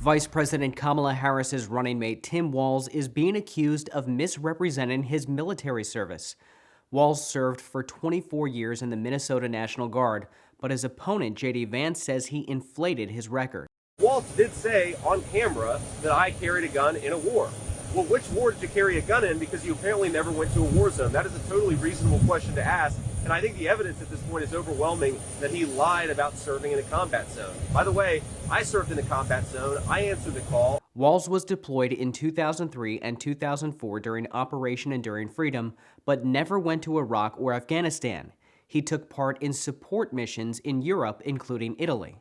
Vice President Kamala Harris's running mate Tim Walz is being accused of misrepresenting his military service. Walz served for 24 years in the Minnesota National Guard, but his opponent, Vance, says he inflated his record. Walz did say on camera that I carried a gun in a war. Well, which war did you carry a gun in? Because you apparently never went to a war zone. That is a totally reasonable question to ask, and I think the evidence at this point is overwhelming that he lied about serving in a combat zone. By the way, I served in a combat zone. I answered the call. Walz was deployed in 2003 and 2004 during Operation Enduring Freedom, but never went to Iraq or Afghanistan. He took part in support missions in Europe, including Italy.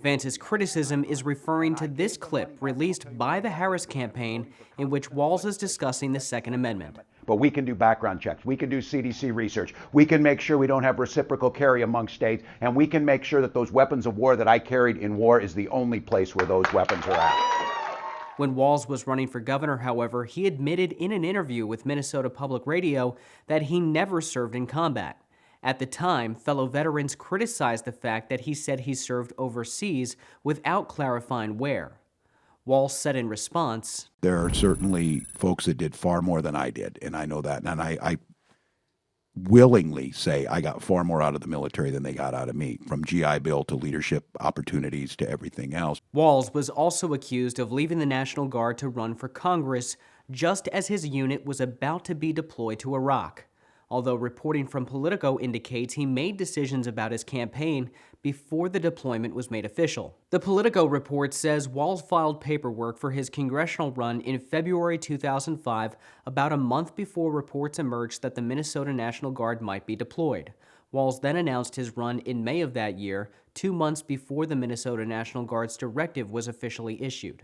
Vance's criticism is referring to this clip released by the Harris campaign in which Walz is discussing the Second Amendment. But we can do background checks, we can do CDC research, we can make sure we don't have reciprocal carry among states, and we can make sure that those weapons of war that I carried in war is the only place where those weapons are at. When Walz was running for governor, however, he admitted in an interview with Minnesota Public Radio that he never served in combat. At the time, fellow veterans criticized the fact that he said he served overseas without clarifying where. Walz said in response, "There are certainly folks that did far more than I did, and I know that. And I willingly say I got far more out of the military than they got out of me, from GI Bill to leadership opportunities to everything else." Walz was also accused of leaving the National Guard to run for Congress just as his unit was about to be deployed to Iraq. Although reporting from Politico indicates he made decisions about his campaign before the deployment was made official. The Politico report says Walz filed paperwork for his congressional run in February 2005, about a month before reports emerged that the Minnesota National Guard might be deployed. Walz then announced his run in May of that year, 2 months before the Minnesota National Guard's directive was officially issued.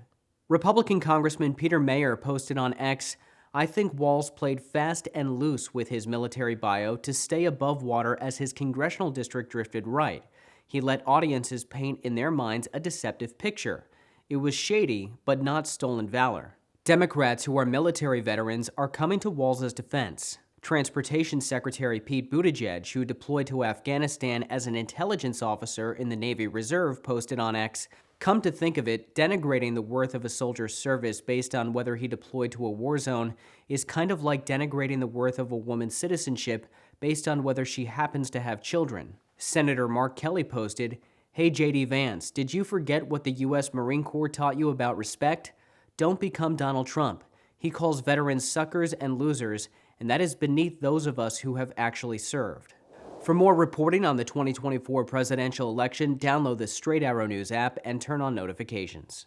Republican Congressman Peter Mayer posted on X, "I think Walz played fast and loose with his military bio to stay above water as his congressional district drifted right. He let audiences paint in their minds a deceptive picture. It was shady, but not stolen valor." Democrats who are military veterans are coming to Walz's defense. Transportation Secretary Pete Buttigieg, who deployed to Afghanistan as an intelligence officer in the Navy Reserve, posted on X, "Come to think of it, denigrating the worth of a soldier's service based on whether he deployed to a war zone is kind of like denigrating the worth of a woman's citizenship based on whether she happens to have children." Senator Mark Kelly posted, "Hey JD Vance, did you forget what the U.S. Marine Corps taught you about respect? Don't become Donald Trump. He calls veterans suckers and losers, and that is beneath those of us who have actually served." For more reporting on the 2024 presidential election, download the Straight Arrow News app and turn on notifications.